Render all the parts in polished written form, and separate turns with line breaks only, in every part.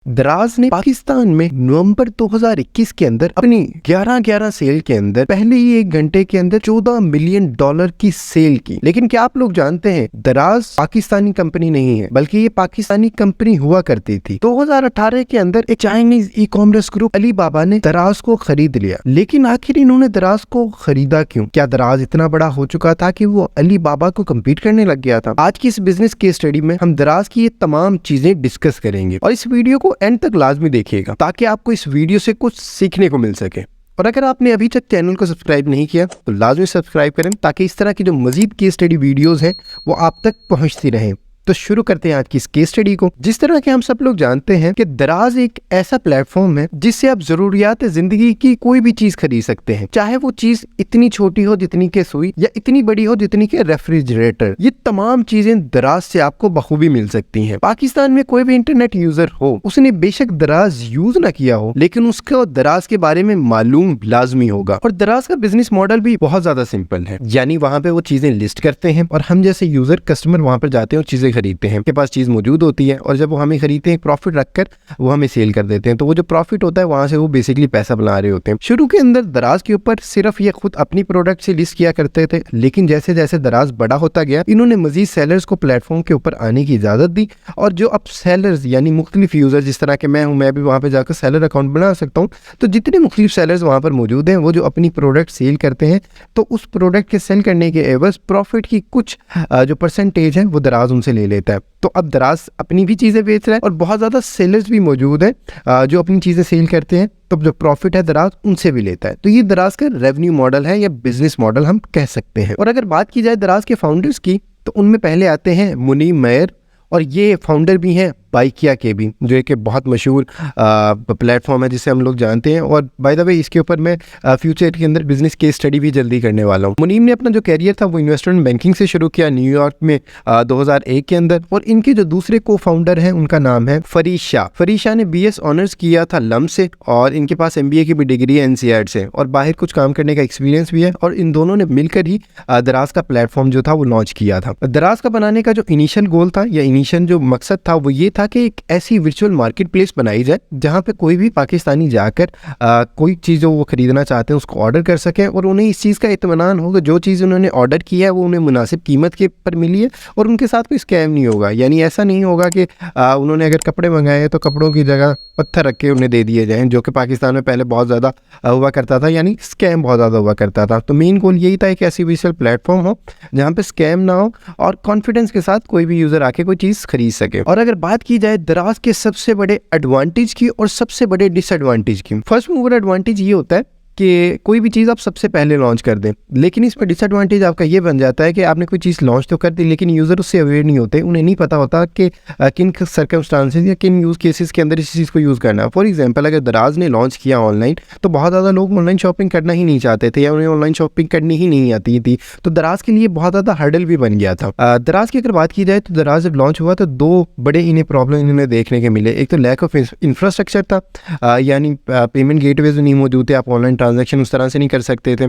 दराज ने पाकिस्तान में नवंबर 2021 के अंदर अपनी 11-11 सेल के अंदर पहले ही 1 घंटे के अंदर $14 मिलियन की सेल की। लेकिन क्या आप लोग जानते हैं दराज पाकिस्तानी कंपनी नहीं है, बल्कि ये पाकिस्तानी कंपनी हुआ करती थी। 2018 के अंदर एक Chinese e commerce group Alibaba ने दराज को खरीद लिया। लेकिन आखिर इन्होंने दराज को खरीदा क्यों? क्या दराज इतना बड़ा हो चुका था कि वो अलीबाबा को कम्पीट करने लग गया था? आज की इस बिजनेस केस स्टडी में हम दराज की ये तमाम चीजें डिस्कस करेंगे और इस वीडियो को एंड तक लाजमी देखिएगा ताकि आपको इस वीडियो से कुछ सीखने को मिल सके। और अगर आपने अभी तक चैनल को सब्सक्राइब नहीं किया तो लाजमी सब्सक्राइब करें ताकि इस तरह की जो मजीद केस स्टडी वीडियोस हैं वो आप तक पहुंचती रहें। तो शुरू करते हैं आज की इस केस स्टडी को। जिस तरह के हम सब लोग जानते हैं कि दराज एक ऐसा प्लेटफॉर्म है जिससे आप जरूरियात जिंदगी की कोई भी चीज खरीद सकते हैं, चाहे वो चीज इतनी छोटी हो जितनी के सुई या इतनी बड़ी हो जितनी के रेफ्रिजरेटर। ये तमाम चीजें दराज से आपको बखूबी मिल सकती हैं। पाकिस्तान में कोई भी इंटरनेट यूजर हो, उसने बेशक दराज यूज ना किया हो, लेकिन उसको दराज के बारे में मालूम लाजमी होगा। और दराज का बिजनेस मॉडल भी बहुत ज्यादा सिंपल है, यानी वहाँ पे वो चीजें लिस्ट करते हैं और हम जैसे यूजर कस्टमर वहाँ पर जाते हैं और चीजें खरीदते हैं। उनके पास चीज मौजूद होती है और जब वो हमें खरीदते हैं प्रॉफिट रखकर वो हमें सेल कर देते हैं। तो वो जो प्रॉफिट होता है वहां से वो बेसिकली पैसा बना रहे होते हैं। शुरू के अंदर दराज के ऊपर सिर्फ ये खुद अपनी प्रोडक्ट से लिस्ट किया करते थे, लेकिन जैसे जैसे दराज बड़ा होता गया इन्होंने मजीद सेलर्स को प्लेटफॉर्म के ऊपर आने की इजाजत दी। और जो अब सेलर्स यानी मुख्तलिफ यूजर, जिस तरह के मैं हूं, मैं भी वहां पर जाकर सेलर अकाउंट बना सकता हूँ। तो जितने मुख्तलिफ सेलर्स वहां पर मौजूद हैं वो जो अपनी प्रोडक्ट सेल करते हैं तो उस प्रोडक्ट के सेल करने के एवज प्रॉफिट की कुछ जो परसेंटेज है वो दराज उनसे ले लेता है। तो अब दराज अपनी भी चीजें बेच रहा है और बहुत ज्यादा सेलर्स भी मौजूद हैं जो अपनी चीजें सेल करते हैं, तो जो प्रॉफिट है दराज उनसे भी लेता है। तो ये दराज का रेवेन्यू मॉडल है या बिजनेस मॉडल हम कह सकते हैं। और अगर बात की जाए दराज के फाउंडर्स की तो उनमें पहले आते हैं मुनीम मेयर, और ये फाउंडर भी हैं बाइकिया के भी, जो एक बहुत मशहूर प्लेटफॉर्म है जिसे हम लोग जानते हैं। और बाय द वे इसके ऊपर मैं फ्यूचर के अंदर बिजनेस केस स्टडी भी जल्दी करने वाला हूँ। मुनीम ने अपना जो कैरियर था वो इन्वेस्टमेंट बैंकिंग से शुरू किया न्यूयॉर्क में 2001 के अंदर। और इनके जो दूसरे को फाउंडर हैं उनका नाम है फरीद शाह। फरीद शाह ने BS ऑनर्स किया था लम से और इनके पास MBA की भी डिग्री है NCERT से और बाहर कुछ काम करने का एक्सपीरियंस भी है। और इन दोनों ने मिलकर ही दराज का प्लेटफॉर्म जो था वो लॉन्च किया था। दराज का बनाने का जो इनिशियल गोल था या इनिशियल जो मकसद था वो ये था कि एक ऐसी वर्चुअल मार्केट प्लेस बनाई जाए जहां पे कोई भी पाकिस्तानी जाकर कोई चीज़ जो वो खरीदना चाहते हैं उसको ऑर्डर कर सकें और उन्हें इस चीज़ का इत्मीनान होगा जो चीज़ उन्होंने ऑर्डर किया है वो उन्हें मुनासिब कीमत के पर मिली है और उनके साथ कोई स्कैम नहीं होगा। यानी ऐसा नहीं होगा कि उन्होंने अगर कपड़े मंगाए हैं तो कपड़ों की जगह पत्थर रख के उन्हें दे दिए जाएँ, जो कि पाकिस्तान में पहले बहुत ज़्यादा हुआ करता था, यानी स्कैम बहुत ज़्यादा हुआ करता था। तो मेन गोल यही था कि ऐसी वर्चुअल प्लेटफॉर्म हो जहाँ पे स्कैम ना हो और कॉन्फिडेंस के साथ कोई भी यूज़र आके कोई चीज़ खरीद सके। और अगर बात की जाए दराज के सबसे बड़े एडवांटेज की और सबसे बड़े डिसएडवांटेज की, फर्स्ट मूवर एडवांटेज ये होता है कि कोई भी चीज़ आप सबसे पहले लॉन्च कर दें, लेकिन इसमें डिसएडवांटेज आपका ये बन जाता है कि आपने कोई चीज़ लॉन्च तो कर दी लेकिन यूज़र उससे अवेयर नहीं होते, उन्हें नहीं पता होता कि किन सर्कमस्टांसेस या किन यूज़ केसेस के अंदर इस चीज़ को यूज़ करना है। फॉर एग्जांपल अगर दराज ने लॉन्च किया ऑनलाइन तो बहुत ज़्यादा लोग ऑनलाइन शॉपिंग करना ही नहीं चाहते थे या उन्हें ऑनलाइन शॉपिंग करनी ही नहीं आती थी, तो दराज के लिए बहुत ज़्यादा हर्डल भी बन गया था। दराज की अगर बात की जाए तो दराज जब लॉन्च हुआ तो 2 बड़े इन्हें प्रॉब्लम इन्हें देखने के मिले। एक तो लैक ऑफ इंफ्रास्ट्रक्चर था, यानी पेमेंट गेटवेज नहीं मौजूद थे, आप ऑनलाइन ट्रांजेक्शन उस तरह से कर सकते थे।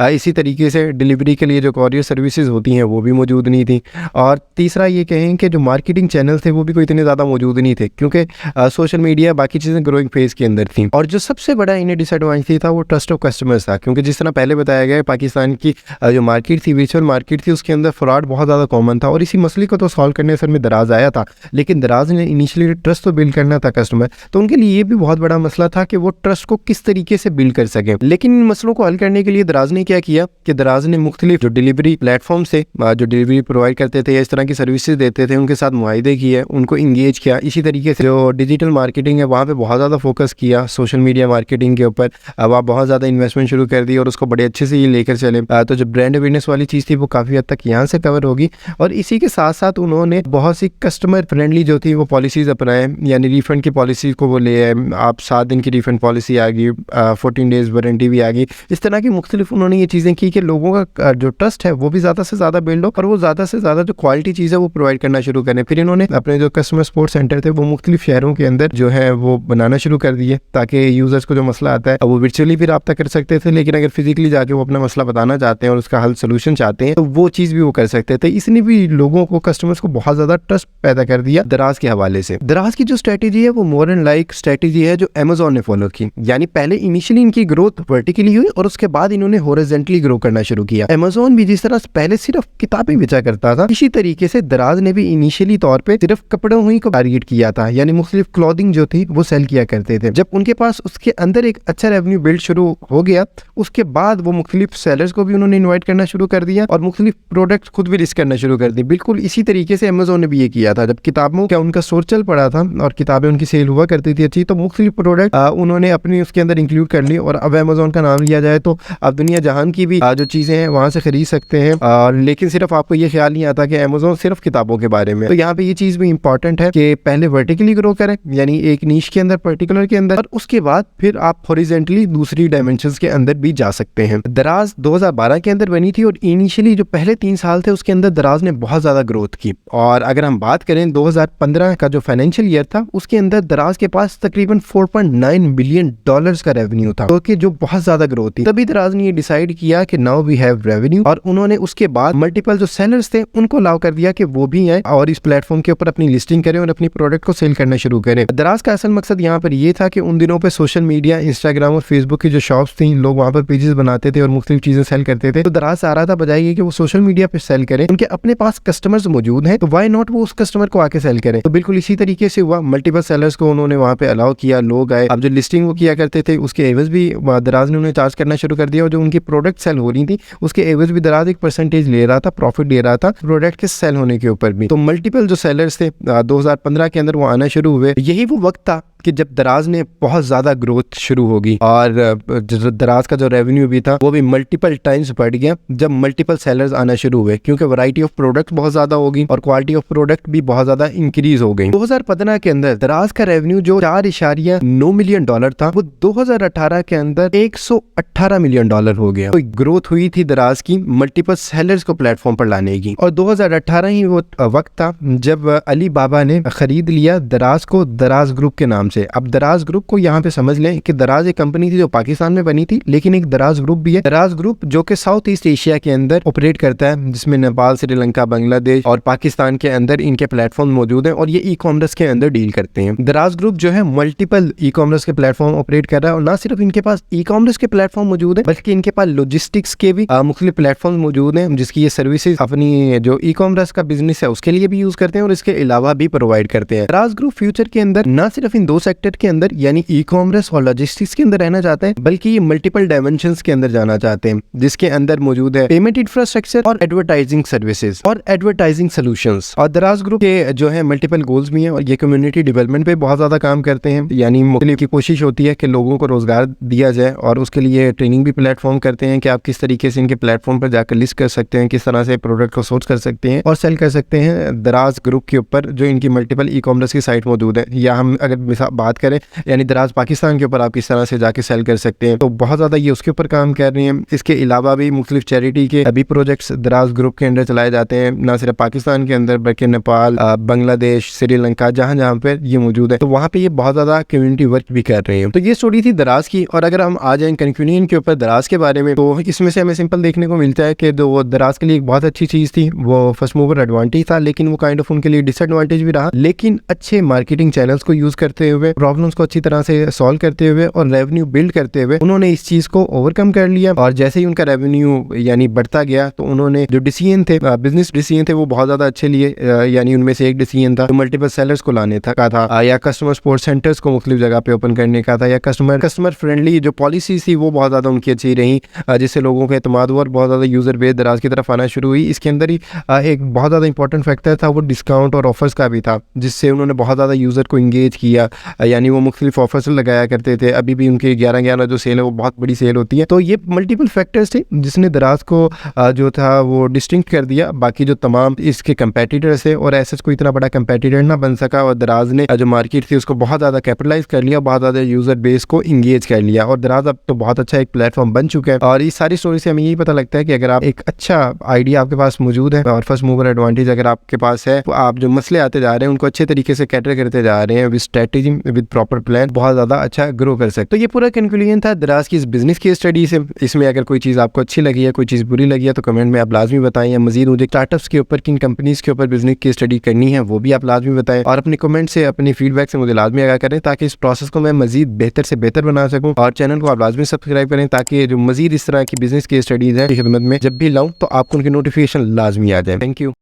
इसी तरीके से डिलीवरी के लिए जो कॉरियर सर्विसेज होती हैं वो भी मौजूद नहीं थी। और तीसरा ये कहें कि जो मार्केटिंग चैनल थे वो भी कोई इतने ज़्यादा मौजूद नहीं थे क्योंकि सोशल मीडिया बाकी चीज़ें ग्रोइंग फेज के अंदर थी। और जो सबसे बड़ा इन्हें डिसएडवांटेज था वो ट्रस्ट ऑफ कस्टमर्स था, क्योंकि जिस तरह पहले बताया गया पाकिस्तान की जो मार्केट थी, वर्चुअल मार्केट थी, उसके अंदर फ्रॉड बहुत ज़्यादा कॉमन था। और इसी मसले को तो सॉल्व करने सर में दराज आया था, लेकिन दराज ने इनिशियली ट्रस्ट तो बिल्ड करना था कस्टमर, तो उनके लिए ये भी बहुत बड़ा मसला था कि वो ट्रस्ट को किस तरीके से बिल्ड कर सकें। लेकिन इन मसलों को हल करने के लिए दराज ने क्या किया कि दराज ने मुख्तलिफ जो डिलीवरी प्लेटफॉर्म से जो डिलीवरी प्रोवाइड करते थे या इस तरह की सर्विसेज देते थे उनके साथ मुआहिदे किए, उनको इंगेज किया। इसी तरीके से जो डिजिटल मार्केटिंग है वहाँ पे बहुत ज़्यादा फोकस किया, सोशल मीडिया मार्केटिंग के ऊपर वहाँ बहुत ज़्यादा इन्वेस्टमेंट शुरू कर दी और उसको बड़े अच्छे से ये लेकर चले। तो जो ब्रांड अवेयरनेस वाली चीज़ थी वो काफ़ी हद तक यहाँ से कवर होगी। और इसी के साथ साथ उन्होंने बहुत सी कस्टमर फ्रेंडली जो थी वो पॉलिसीज़ अपनाए, यानी रिफंड की पॉलिसी को वो ले आए। आप 7 दिन की रिफंड पॉलिसी आ गई, 14 डेज़ गारंटी भी आ गई। इस तरह की मुख्तलिफ उन्होंने ये चीज़ें की कि लोगों का जो ट्रस्ट है वो भी ज़्यादा से ज़्यादा बिल्ड हो और वो ज़्यादा से ज़्यादा जो क्वालिटी चीज़ है वो प्रोवाइड करना शुरू करें। फिर इन्होंने अपने जो कस्टमर सपोर्ट सेंटर थे वो मुख्तलिफ शहरों के अंदर जो है वो बनाना शुरू कर दिए, ताकि यूज़र्स को जो मसला आता है वो वर्चुअली भी रब्ता कर सकते थे, लेकिन अगर फिजिकली जाके वो अपना मसला बताना चाहते हैं और उसका हल सोल्यूशन चाहते हैं तो वो चीज़ भी वो कर सकते थे। इसने भी लोगों को, कस्टमर्स को बहुत ज़्यादा ट्रस्ट पैदा कर दिया दराज के हवाले से। दराज की जो स्ट्रेटेजी है वो मोर एंड लाइक स्ट्रेटेजी है जो अमेज़न ने फॉलो की, यानी पहले इनिशियली इनकी ग्रोथ वर्टिकली हुई और उसके बाद इन्होंने हॉरिजॉन्टली ग्रो करना शुरू किया। अमेज़न भी जिस तरह पहले सिर्फ किताबें बेचा करता था, इसी तरीके से दराज ने भी इनिशियली तौर पे सिर्फ कपड़ों ही को टारगेट किया था, यानी मुख्तलिफ क्लॉथिंग जो थी वो सेल किया करते थे। जब उनके पास उसके अंदर एक अच्छा रेवेन्यू बिल्ड शुरू हो गया, उसके बाद वो मुख्तलिफ सेलर्स को भी उन्होंने इन्वाइट करना शुरू कर दिया और मुख्तलिफ प्रोडक्ट खुद भी लिस्ट करना शुरू कर दी। बिल्कुल इसी तरीके से अमेज़न ने भी ये किया था। जब किताबों का उनका स्टोर चल पड़ा था और किताबें उनकी सेल हुआ करती थी अच्छी, तो मुख्तलिफ प्रोडक्ट उन्होंने अपनी उसके अंदर इंक्लूड कर ली और अब अमेज़न का नाम लिया जाए तो अब दुनिया जहान की भी जो चीज़ें हैं वहाँ से खरीद सकते हैं। लेकिन सिर्फ आपको ये ख्याल नहीं आता कि अमेज़न सिर्फ किताबों के बारे में। तो यहाँ पे ये चीज़ भी इंपॉर्टेंट है कि पहले वर्टिकली ग्रो करें, यानी एक नीश के अंदर पर्टिकुलर के अंदर, और उसके बाद फिर आप हॉरिजॉन्टली दूसरी डायमेंशंस के अंदर भी जा सकते हैं। दराज 2012 के अंदर बनी थी और इनिशियली जो पहले 3 साल थे उसके अंदर दराज ने बहुत ज़्यादा ग्रोथ की। और अगर हम बात करें 2015 का जो फाइनेंशियल ईयर था उसके अंदर दराज के पास तकरीबन $4.9 बिलियन का रेवेन्यू था, तो कि जो बहुत ज़्यादा ग्रोथ थी। तभी दराज ने ये डिसाइड किया कि नाउ वी हैव रेवेन्यू, और उन्होंने उसके बाद मल्टीपल जो सेलर्स थे उनको अलाउ कर दिया कि वो भी आए और इस प्लेटफॉर्म के ऊपर अपनी लिस्टिंग करें और अपनी प्रोडक्ट को सेल करना शुरू करें। दराज का असल मकसद यहाँ पर ये था कि उन दिनों पे सोशल मीडिया, इंस्टाग्राम और फेसबुक की जो शॉप्स थी, लोग वहाँ पर पेजेस बनाते थे और मुख्तलिफ चीजें सेल करते थे। तो दराज आ रहा था बजाय ये कि वो सोशल मीडिया पे सेल करें, उनके अपने पास कस्टमर्स मौजूद हैं, तो व्हाई नॉट वो उस कस्टमर को आके सेल करें। तो बिल्कुल इसी तरीके से हुआ, मल्टीपल सेलर्स को उन्होंने वहाँ पे अलाउ किया, लोग आए। अब जो लिस्टिंग वो किया करते थे उसके एवज भी दराज ने उन्हें चार्ज करना शुरू कर दिया और जो उनकी प्रोडक्ट सेल हो रही थी उसके एवज भी दराज एक परसेंटेज ले रहा था, प्रॉफिट दे रहा था प्रोडक्ट के सेल होने के ऊपर भी। तो मल्टीपल जो सेलर्स थे 2015 के अंदर वो आना शुरू हुए। यही वो वक्त था कि जब दराज ने बहुत ज़्यादा ग्रोथ शुरू होगी और दराज का जो रेवेन्यू भी था वो भी मल्टीपल टाइम्स बढ़ गया जब मल्टीपल सेलर्स आना शुरू हुए, क्योंकि वैरायटी ऑफ प्रोडक्ट बहुत ज़्यादा होगी और क्वालिटी ऑफ प्रोडक्ट भी बहुत ज़्यादा इंक्रीज हो गई। 2015 के अंदर दराज का रेवेन्यू जो $4.9 मिलियन था वो 2018 के अंदर $118 मिलियन हो गया। तो ग्रोथ हुई थी दराज की मल्टीपल सेलर्स को प्लेटफॉर्म पर लाने की। और 2018 ही वो वक्त था जब अली बाबा ने खरीद लिया दराज को दराज ग्रुप के नाम से। अब दराज ग्रुप को यहाँ पे समझ लें कि दराज एक कंपनी थी जो पाकिस्तान में बनी थी, लेकिन एक दराज ग्रुप भी है। दराज ग्रुप जो कि साउथ ईस्ट एशिया के अंदर ऑपरेट करता है, जिसमें नेपाल, श्रीलंका, बांग्लादेश और पाकिस्तान के अंदर इनके प्लेटफॉर्म मौजूद हैं और ये ई कॉमर्स के अंदर डील करते हैं। दराज ग्रुप जो है मल्टीपल ई कॉमर्स के प्लेटफॉर्म ऑपरेट कर रहा है और ना सिर्फ इनके पास ई कॉमर्स के प्लेटफॉर्म मौजूद है बल्कि इनके पास लॉजिस्टिक्स के भी मुख्तलिफ प्लेटफॉर्म मौजूद हैं, जिसकी ये सर्विसेज अपनी जो ई कॉमर्स का बिजनेस है उसके लिए भी यूज करते हैं और इसके अलावा भी प्रोवाइड करते हैं। दराज ग्रुप फ्यूचर के अंदर ना सिर्फ इन 2 सेक्टर के अंदर यानी ई कॉमर्स और लॉजिस्टिक्स के अंदर रहना चाहते हैं, बल्कि ये मल्टीपल डायमेंशंस के अंदर जाना चाहते हैं, जिसके अंदर मौजूद है पेमेंट इंफ्रास्ट्रक्चर और एडवर्टाइजिंग सर्विसेज और एडवर्टाइजिंग सॉल्यूशंस। और दराज ग्रुप के जो है मल्टीपल गोल्स भी हैं और ये कम्युनिटी डेवलपमेंट पे बहुत ज्यादा काम करते हैं, यानी मुख्तलिफ की कोशिश होती है कि लोगों को रोजगार दिया जाए और उसके लिए ट्रेनिंग भी प्लेटफॉर्म करते हैं कि आप किस तरीके से इनके प्लेटफॉर्म पर जाकर लिस्ट कर सकते हैं, किस तरह से प्रोडक्ट को सोर्स कर सकते हैं और सेल कर सकते हैं दराज ग्रुप के ऊपर जो इनकी मल्टीपल ई कॉमर्स की साइट मौजूद है। या हम अगर बात करें यानी दराज पाकिस्तान के ऊपर आप किस तरह से जाके सेल कर सकते हैं, तो बहुत ज़्यादा ये उसके ऊपर काम कर रही हैं। इसके अलावा भी मुख्तलिफ चैरिटी के अभी प्रोजेक्ट्स दराज ग्रुप के अंदर चलाए जाते हैं, ना सिर्फ पाकिस्तान के अंदर बल्कि नेपाल, बांग्लादेश, श्रीलंका, जहाँ पे ये मौजूद है, तो वहाँ पे ये बहुत ज़्यादा कम्युनिटी वर्क भी कर रहे हैं। तो ये स्टोरी थी दराज की। और अगर हम आ जाएं कंक्लूजन के ऊपर दराज के बारे में, तो इसमें से हमें सिंपल देखने को मिलता है कि जो दराज के लिए एक बहुत अच्छी चीज़ थी वो फर्स्ट मूवर एडवांटेज था, लेकिन वो काइंड ऑफ उनके लिए डिसएडवांटेज भी रहा। लेकिन अच्छे मार्केटिंग चैनल्स को यूज़ करते हुए, प्रॉब्लम्स को अच्छी तरह से सॉल्व करते हुए और रेवेन्यू बिल्ड करते हुए उन्होंने इस चीज़ को ओवरकम कर लिया। और जैसे ही उनका रेवेन्यू यानी बढ़ता गया, तो उन्होंने जो डिसीजन थे, बिजनेस डिसीजन थे, वो बहुत ज़्यादा अच्छे लिए। यानी उनमें से एक डिसीजन था मल्टीपल सेलर्स को लाने का था, या कस्टमर सपोर्ट सेंटर्स को मुख्तलिफ जगह पे ओपन करने का था, या कस्टमर फ्रेंडली जो पॉलिसी थी वो बहुत ज़्यादा उनकी अच्छी रही, जिससे लोगों का एतमाद हुआ और बहुत ज़्यादा यूज़र बेस दराज की तरफ आना शुरू हुई। इसके अंदर ही एक बहुत ज़्यादा इंपॉर्टेंट फैक्टर था वो डिस्काउंट और ऑफर्स का भी था, जिससे उन्होंने बहुत ज़्यादा यूज़र को इंगेज किया, यानी वो मुख्तलिफ ऑफर्स लगाया करते थे। अभी भी उनके 11-11 जो सेल है वो बहुत बड़ी सेल होती है। तो ये मल्टीपल फैक्टर्स थे जिसने दराज को जो था वो डिस्टिंक्ट कर दिया बाकी जो तमाम इसके कंपेटिटर्स है, और ऐसा कोई इतना बड़ा कंपेटिटर ना बन सका, और दराज ने जो मार्केट थी उसको बहुत ज़्यादा कैपिटलाइज कर लिया, बहुत ज़्यादा यूज़र बेस को इंगेज कर लिया, और दराज अब तो बहुत अच्छा एक प्लेटफॉर्म बन चुका है। और इस सारी स्टोरी से हमें यही पता लगता है कि अगर आप एक अच्छा आइडिया आपके पास मौजूद है और फर्स्ट मूवर एडवांटेज अगर आपके पास है, तो आप जो मसले आते जा रहे हैं उनको अच्छे तरीके से कैटर करते जा रहे हैं with strategy with proper plan, बहुत ज़्यादा अच्छा ग्रो कर सकते। तो ये पूरा कंक्लूजन था दराज की इस बिजनेस की स्टडी से। इसमें अगर कोई चीज़ आपको अच्छी लगी है, कोई चीज़ बुरी लगी है, तो कमेंट में आप लाजमी बताएं, या मजीद मुझे स्टार्टअप्स के ऊपर किन कंपनीज के ऊपर बिजनेस की स्टडी करनी है वो भी आप लाजमी बताएं, और अपने कमेंट से अपनी फीडबैक से मुझे लाजमी आगाह करें ताकि इस प्रोसेस को मैं मजीद बेहतर से बेहतर बना सकूं। और चैनल को आप लाजमी सब्सक्राइब करें ताकि जो मजीद इस तरह की बिजनेस की स्टडीज़ है खिदमत में जब भी लाऊं तो आपको उनकी नोटिफिकेशन लाजमी आ जाए। Thank you.